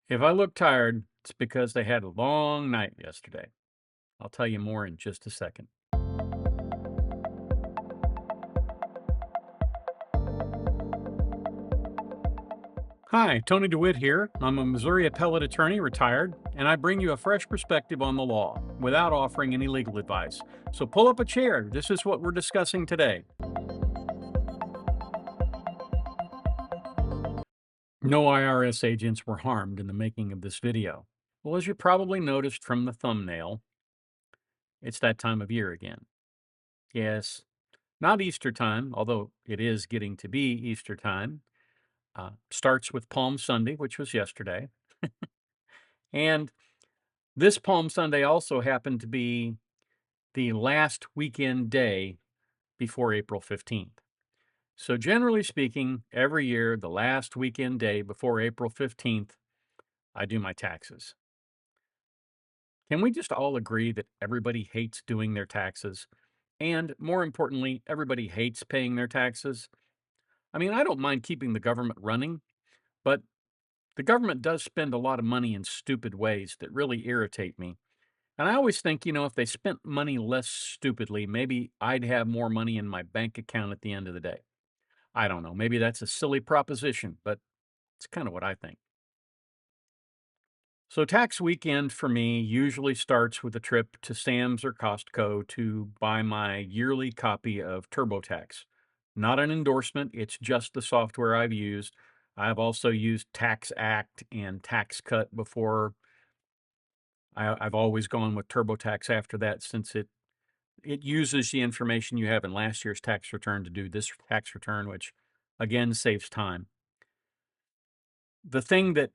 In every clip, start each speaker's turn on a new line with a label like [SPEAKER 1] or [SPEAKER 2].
[SPEAKER 1] If I look tired, it's because they had a long night yesterday. I'll tell you more in just a second. Hi, Tony DeWitt here. I'm a Missouri appellate attorney, retired, and I bring you a fresh perspective on the law without offering any legal advice. So pull up a chair. This is what we're discussing today. No IRS agents were harmed in the making of this video. Well, as you probably noticed from the thumbnail, it's that time of year again. Yes, not Easter time, although it is getting to be Easter time. Starts with Palm Sunday, which was yesterday. And this Palm Sunday also happened to be the last weekend day before April 15th. So, generally speaking, every year, the last weekend day before April 15th, I do my taxes. Can we just all agree that everybody hates doing their taxes? And more importantly, everybody hates paying their taxes? I mean, I don't mind keeping the government running, but the government does spend a lot of money in stupid ways that really irritate me. And I always think, if they spent money less stupidly, maybe I'd have more money in my bank account at the end of the day. I don't know. Maybe that's a silly proposition, but it's kind of what I think. So, tax weekend for me usually starts with a trip to Sam's or Costco to buy my yearly copy of TurboTax. Not an endorsement, it's just the software I've used. I've also used Tax Act and Tax Cut before. I've always gone with TurboTax after that since it uses the information you have in last year's tax return to do this tax return, which again saves time. The thing that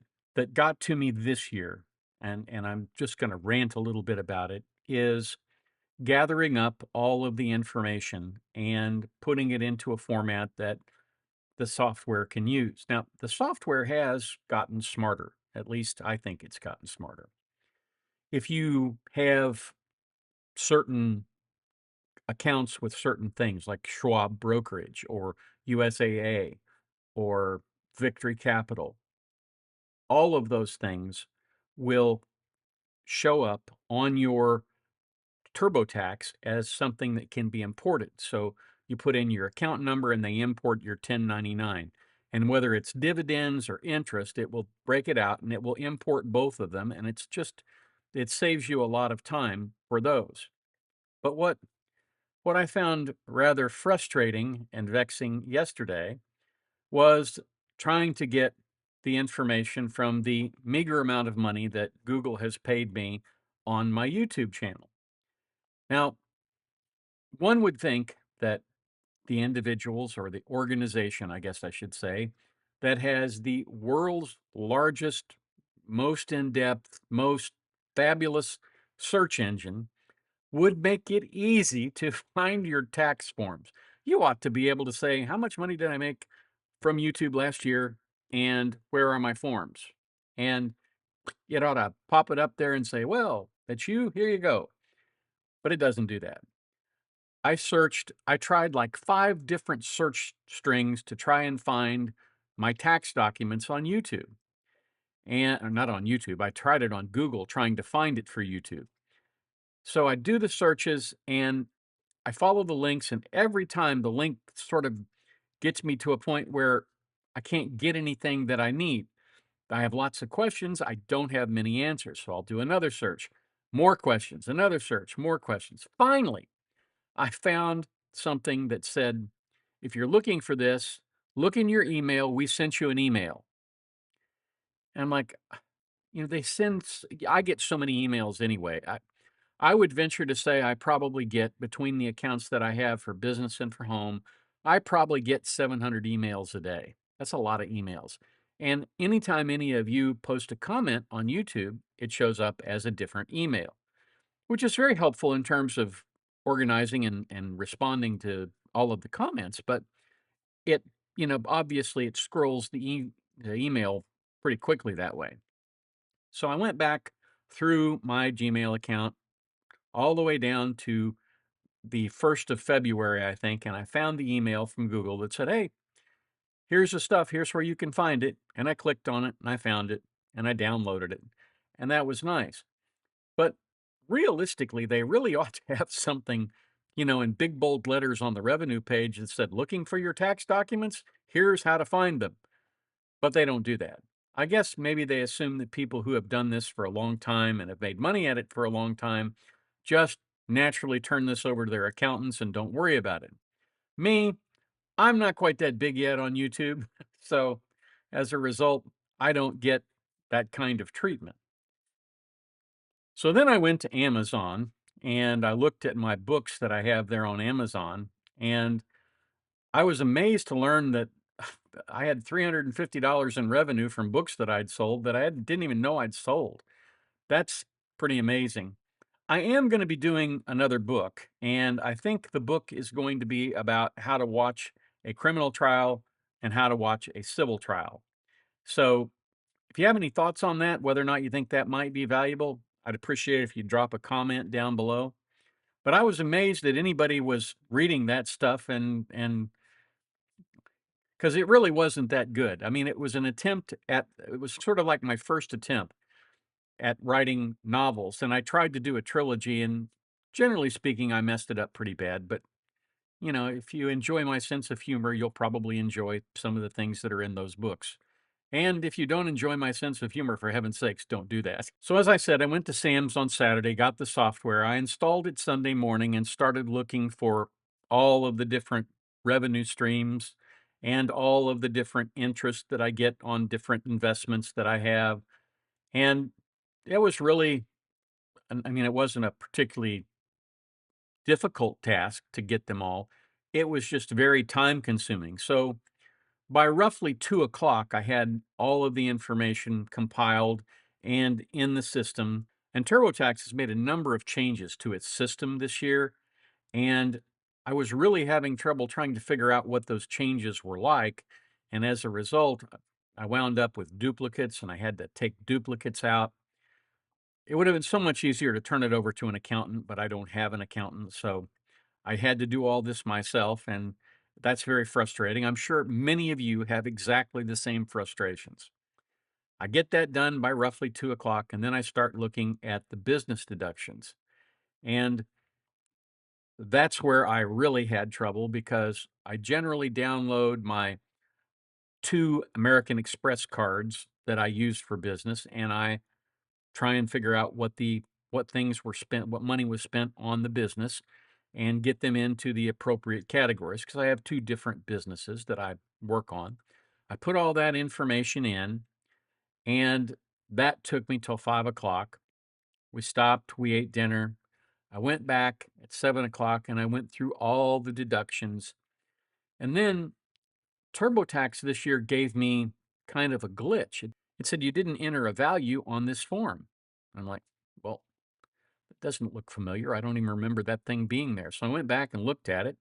[SPEAKER 1] got to me this year, and I'm just going to rant a little bit about it, is gathering up all of the information and putting it into a format that the software can use. Now, the software has gotten smarter. At least I think it's gotten smarter. If you have certain accounts with certain things like Schwab Brokerage or USAA or Victory Capital, all of those things will show up on your TurboTax as something that can be imported. So you put in your account number and they import your 1099. And whether it's dividends or interest, it will break it out and it will import both of them. And it saves you a lot of time for those. But what I found rather frustrating and vexing yesterday was trying to get the information from the meager amount of money that Google has paid me on my YouTube channel. Now, one would think that the individuals or the organization, I guess I should say, that has the world's largest, most in depth, most fabulous search engine would make it easy to find your tax forms. You ought to be able to say, how much money did I make from YouTube last year and where are my forms? And it ought to pop it up there and say, well, that's you, here you go. But it doesn't do that. I tried like 5 different search strings to try and find my tax documents on YouTube. And or not on YouTube, I tried it on Google trying to find it for YouTube. So I do the searches and I follow the links, and every time the link sort of gets me to a point where I can't get anything that I need. I have lots of questions. I don't have many answers. So I'll do another search, more questions, another search, more questions. Finally, I found something that said, if you're looking for this, look in your email. We sent you an email. And I'm like, I get so many emails anyway. I would venture to say I probably get between the accounts that I have for business and for home, I probably get 700 emails a day. That's a lot of emails. And anytime any of you post a comment on YouTube, it shows up as a different email, which is very helpful in terms of organizing and responding to all of the comments. But it, obviously it scrolls the email pretty quickly that way. So I went back through my Gmail account all the way down to the 1st of February, I think, and I found the email from Google that said, hey, here's the stuff, here's where you can find it. And I clicked on it and I found it. and I downloaded it, and that was nice. But realistically, they really ought to have something, in big bold letters on the revenue page that said, "Looking for your tax documents? Here's how to find them." But they don't do that. I guess maybe they assume that people who have done this for a long time and have made money at it for a long time just naturally turn this over to their accountants and don't worry about it. Me, I'm not quite that big yet on YouTube. So as a result, I don't get that kind of treatment. So then I went to Amazon and I looked at my books that I have there on Amazon, and I was amazed to learn that I had $350 in revenue from books that I'd sold that didn't even know I'd sold. That's pretty amazing. I am going to be doing another book, and I think the book is going to be about how to watch a criminal trial and how to watch a civil trial. So, if you have any thoughts on that, whether or not you think that might be valuable, I'd appreciate it if you drop a comment down below. But I was amazed that anybody was reading that stuff and because it really wasn't that good. I mean, it was sort of like my first attempt at writing novels, and I tried to do a trilogy, and generally speaking, I messed it up pretty bad. But, if you enjoy my sense of humor, you'll probably enjoy some of the things that are in those books. And if you don't enjoy my sense of humor, for heaven's sakes, don't do that. So, as I said, I went to Sam's on Saturday, got the software. I installed it Sunday morning and started looking for all of the different revenue streams and all of the different interest that I get on different investments that I have. And it was really, I mean, it wasn't a particularly difficult task to get them all. It was just very time consuming. So, by roughly 2 o'clock, I had all of the information compiled and in the system. And TurboTax has made a number of changes to its system this year. And I was really having trouble trying to figure out what those changes were like. And as a result, I wound up with duplicates and I had to take duplicates out. It would have been so much easier to turn it over to an accountant, but I don't have an accountant. So I had to do all this myself, and that's very frustrating. I'm sure many of you have exactly the same frustrations. I get that done by roughly 2 o'clock, and then I start looking at the business deductions. And that's where I really had trouble because I generally download my two American Express cards that I use for business, and I try and figure out what things were spent, what money was spent on the business, and get them into the appropriate categories because I have two different businesses that I work on. I put all that information in, and that took me till 5 o'clock. We stopped, we ate dinner. I went back at 7 o'clock and I went through all the deductions. And then TurboTax this year gave me kind of a glitch. It said, "You didn't enter a value on this form." I'm like, well, it doesn't look familiar. I don't even remember that thing being there. So I went back and looked at it.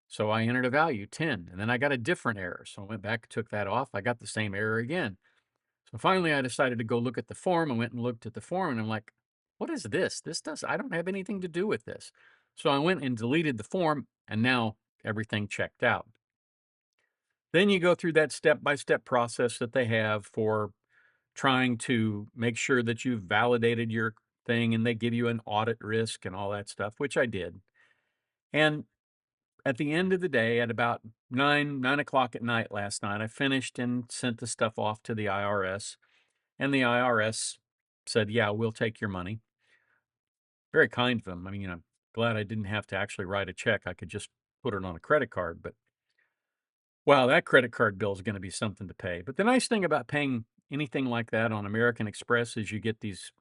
[SPEAKER 1] So I entered a value, 10, and then I got a different error. So I went back, took that off. I got the same error again. So finally I decided to go look at the form. I went and looked at the form and I'm like, what is this? I don't have anything to do with this. So I went and deleted the form and now everything checked out. Then you go through that step-by-step process that they have for trying to make sure that you've validated your thing, and they give you an audit risk and all that stuff, which I did. And at the end of the day, at about 9 o'clock at night last night, I finished and sent the stuff off to the IRS. And the IRS said, "Yeah, we'll take your money." Very kind of them. I mean, I'm glad I didn't have to actually write a check. I could just put it on a credit card. But wow, that credit card bill is going to be something to pay. But the nice thing about paying anything like that on American Express is you get these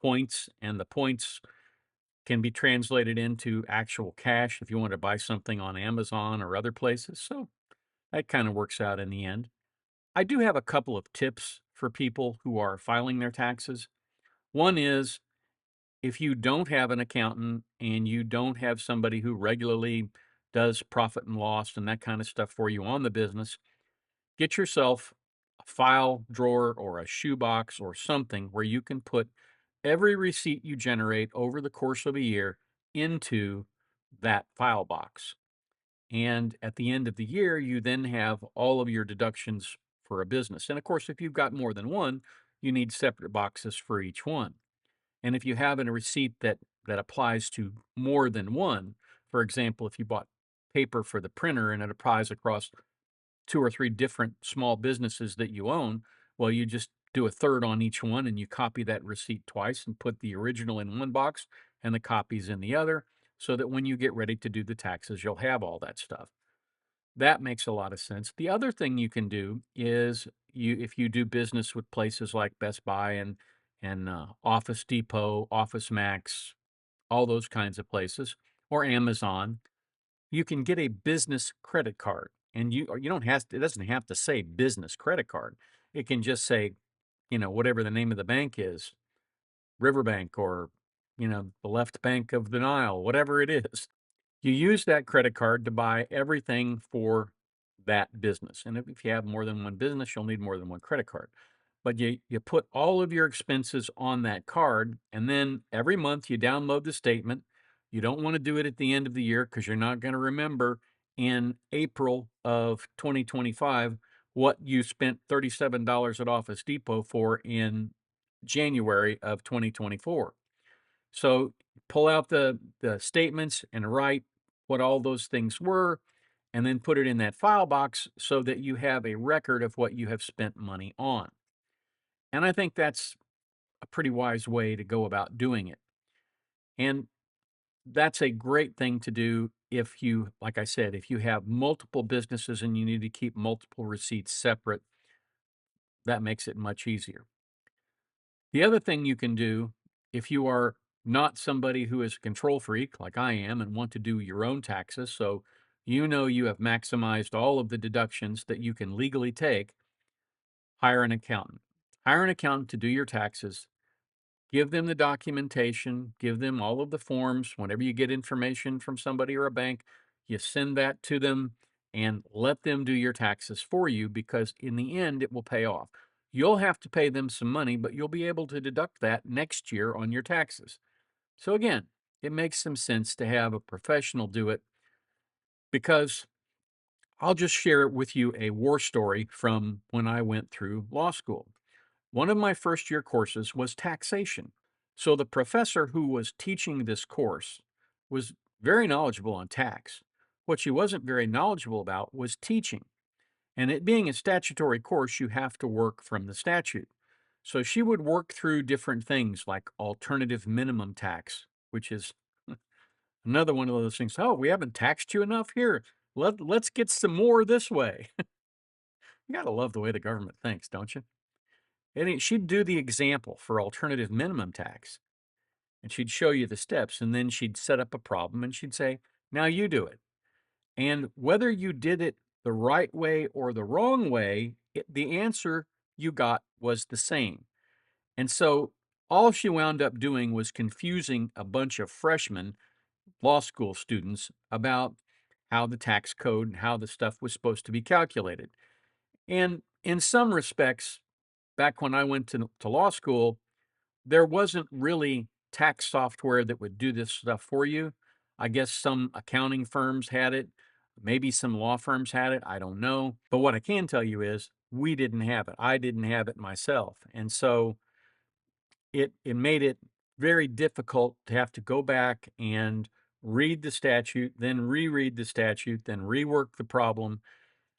[SPEAKER 1] points, and the points can be translated into actual cash if you want to buy something on Amazon or other places. So that kind of works out in the end. I do have a couple of tips for people who are filing their taxes. One is if you don't have an accountant and you don't have somebody who regularly does profit and loss and that kind of stuff for you on the business, get yourself a file drawer or a shoebox or something where you can put every receipt you generate over the course of a year into that file box. And at the end of the year, you then have all of your deductions for a business. And of course, if you've got more than one, you need separate boxes for each one. And if you have a receipt that applies to more than one, for example, if you bought paper for the printer and it applies across two or three different small businesses that you own, well, you just do a third on each one and you copy that receipt twice and put the original in one box and the copies in the other so that when you get ready to do the taxes, you'll have all that stuff. That makes a lot of sense. The other thing you can do is if you do business with places like Best Buy and Office Depot, Office Max, all those kinds of places, or Amazon, you can get a business credit card. And you don't have to, it doesn't have to say business credit card. It can just say, whatever the name of the bank is, Riverbank or, the left bank of the Nile, whatever it is. You use that credit card to buy everything for that business. And if you have more than one business, you'll need more than one credit card. But you put all of your expenses on that card, and then every month you download the statement. You don't want to do it at the end of the year because you're not going to remember in April of 2025 what you spent $37 at Office Depot for in January of 2024. So pull out the statements and write what all those things were, and then put it in that file box so that you have a record of what you have spent money on. And I think that's a pretty wise way to go about doing it. And that's a great thing to do if you, like I said, if you have multiple businesses and you need to keep multiple receipts separate, that makes it much easier. The other thing you can do if you are not somebody who is a control freak like I am and want to do your own taxes, so you have maximized all of the deductions that you can legally take, hire an accountant. Hire an accountant to do your taxes. Give them the documentation, give them all of the forms. Whenever you get information from somebody or a bank, you send that to them and let them do your taxes for you because in the end, it will pay off. You'll have to pay them some money, but you'll be able to deduct that next year on your taxes. So again, it makes some sense to have a professional do it because I'll just share with you a war story from when I went through law school. One of my first year courses was taxation. So the professor who was teaching this course was very knowledgeable on tax. What she wasn't very knowledgeable about was teaching. And it being a statutory course, you have to work from the statute. So she would work through different things like alternative minimum tax, which is another one of those things. Oh, we haven't taxed you enough here. Let's get some more this way. You got to love the way the government thinks, don't you? And she'd do the example for alternative minimum tax, and she'd show you the steps, and then she'd set up a problem, and she'd say, now you do it. And whether you did it the right way or the wrong way, the answer you got was the same. And so all she wound up doing was confusing a bunch of freshmen, law school students, about how the tax code and how the stuff was supposed to be calculated. And in some respects, back when I went to law school, there wasn't really tax software that would do this stuff for you. I guess some accounting firms had it, maybe some law firms had it, I don't know. But what I can tell you is we didn't have it. I didn't have it myself. And so it made it very difficult to have to go back and read the statute, then reread the statute, then rework the problem.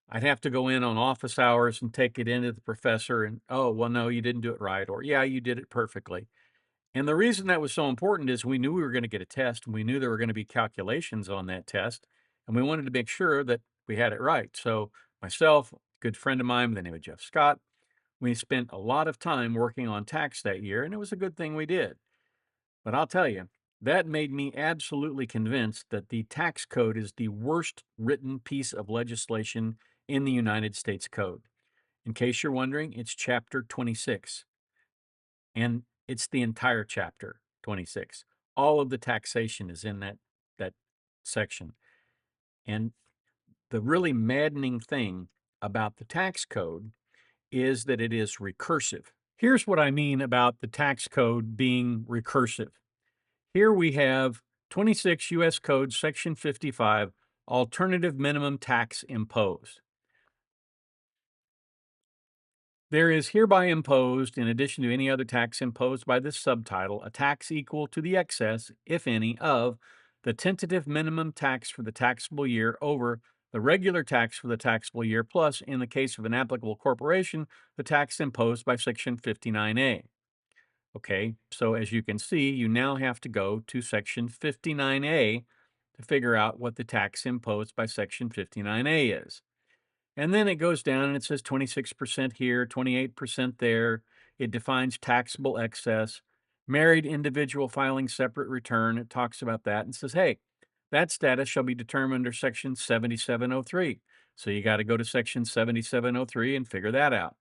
[SPEAKER 1] I'd have to go in on office hours and take it into the professor and, oh, well, no, you didn't do it right. Or, yeah, you did it perfectly. And the reason that was so important is we knew we were going to get a test and we knew there were going to be calculations on that test. And we wanted to make sure that we had it right. So, myself, a good friend of mine by the name of Jeff Scott, we spent a lot of time working on tax that year, and it was a good thing we did. But I'll tell you, that made me absolutely convinced that the tax code is the worst written piece of legislation in the United States Code. In case you're wondering, it's chapter 26, and it's the entire chapter 26. All of the taxation is in that section. And the really maddening thing about the tax code is that it is recursive. Here's what I mean about the tax code being recursive. Here we have 26 U.S. Code, Section 55, alternative minimum tax imposed. There is hereby imposed, in addition to any other tax imposed by this subtitle, a tax equal to the excess, if any, of the tentative minimum tax for the taxable year over the regular tax for the taxable year, plus, in the case of an applicable corporation, the tax imposed by Section 59A. Okay, so as you can see, you now have to go to Section 59A to figure out what the tax imposed by Section 59A is. And then it goes down and it says 26% here, 28% there. It defines taxable excess. Married individual filing separate return, it talks about that and says, hey, that status shall be determined under Section 7703. So you got to go to Section 7703 and figure that out.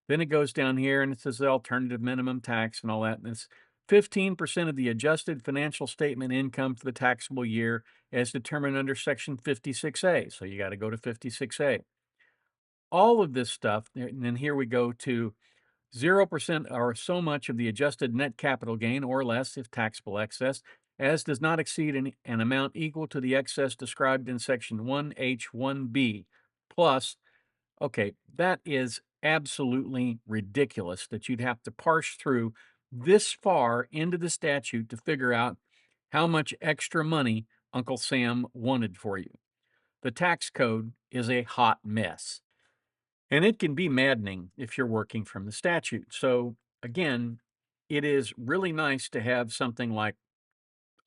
[SPEAKER 1] Then it goes down here and it says the alternative minimum tax and all that. And it's 15% of the adjusted financial statement income for the taxable year as determined under Section 56A. So you got to go to 56A. All of this stuff, and then here we go to 0% or so much of the adjusted net capital gain or less if taxable excess, as does not exceed an amount equal to the excess described in Section 1H1B, plus. Okay, that is absolutely ridiculous that you'd have to parse through this far into the statute to figure out how much extra money Uncle Sam wanted for you. The tax code is a hot mess, and it can be maddening if you're working from the statute. So, again, it is really nice to have something like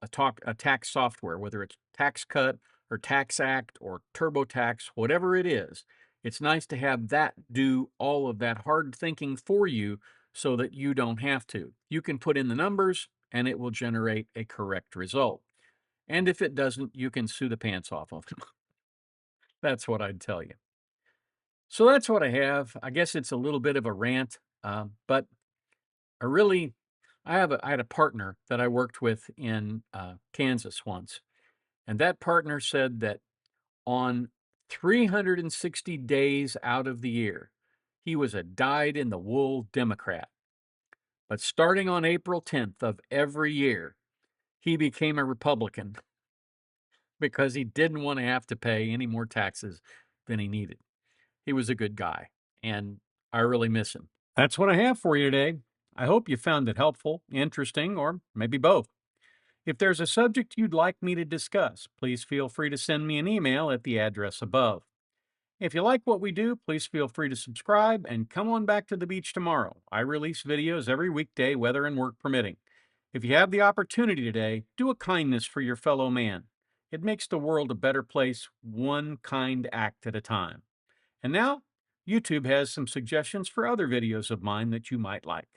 [SPEAKER 1] a tax software, whether it's Tax Cut or Tax Act or TurboTax, whatever it is. It's nice to have that do all of that hard thinking for you so that you don't have to. You can put in the numbers and it will generate a correct result. And if it doesn't, you can sue the pants off of them. That's what I'd tell you. So that's what I have. I guess it's a little bit of a rant, but I really, I had a partner that I worked with in Kansas once, and that partner said that on 360 days out of the year, he was a dyed in the wool Democrat. But starting on April 10th of every year, he became a Republican because he didn't want to have to pay any more taxes than he needed. He was a good guy, and I really miss him. That's what I have for you today. I hope you found it helpful, interesting, or maybe both. If there's a subject you'd like me to discuss, please feel free to send me an email at the address above. If you like what we do, please feel free to subscribe and come on back to the beach tomorrow. I release videos every weekday, weather and work permitting. If you have the opportunity today, do a kindness for your fellow man. It makes the world a better place, one kind act at a time. And now, YouTube has some suggestions for other videos of mine that you might like.